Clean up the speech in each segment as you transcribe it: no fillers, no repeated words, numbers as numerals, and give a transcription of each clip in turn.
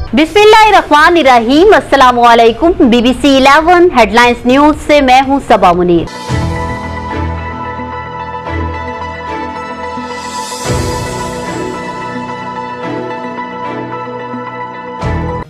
बिस्मिल्लाहिर्रहमानिर्रहीम। अस्सलाम वालेकुम। BBC 11 हेडलाइंस न्यूज से मैं हूं सबा मुनीर।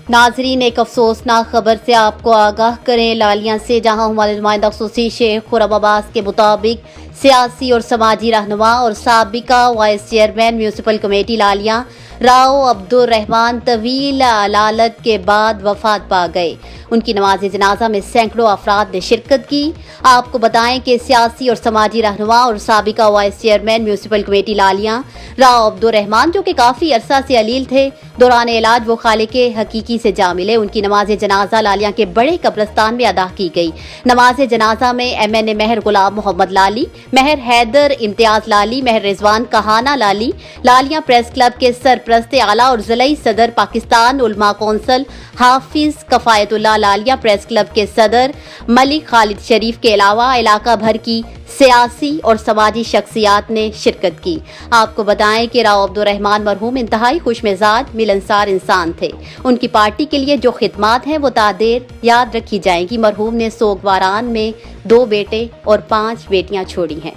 नाजरीन, एक अफसोसनाक खबर से आपको आगाह करें। लालिया से जहां हमारे नुमाइंदा खुसूसी शेख खुर्रम अब्बास के मुताबिक सियासी और समाजी रहनुमा और साबिका वाइस चेयरमैन म्यूनसिपल कमेटी लालिया राव अब्दुर रहमान तवील अलालत के बाद वफात पा गए। उनकी नमाज जनाजा में सैकड़ों अफराद ने शिरकत की। आपको बताएं कि सियासी और समाजी रहनुमा और साबिका वाइस चेयरमैन म्यूनसिपल कमेटी लालिया राव अब्दुर रहमान, जो कि काफ़ी अरसा से अलील थे, दौरान इलाज वो खालिके हकीकी से जा मिले। उनकी नमाज जनाजा लालिया के बड़े कब्रिस्तान में अदा की गई। नमाज जनाजा में MNA महर गुलाम मोहम्मद लाली, महर हैदर इम्तियाज लाली, महर रिजवान कहाना लाली, लालिया प्रेस क्लब के सरप्रस्त आला और ज़िलाई सदर पाकिस्तान उलमा कौंसल हाफिज कफायतुल्लाह लालिया, प्रेस क्लब के सदर मलिक खालिद शरीफ के अलावा इलाका भर की सियासी और समाजी शख्सियात ने शिरकत की। आपको बताएं कि राव अब्दुर रहमान मरहूम इंतहाई खुश मिजाज मिलनसार इंसान थे। उनकी पार्टी के लिए जो खिदमात हैं वो तादेर याद रखी जाएंगी। मरहूम ने सोगवारान में 2 बेटे और 5 बेटियां छोड़ी हैं।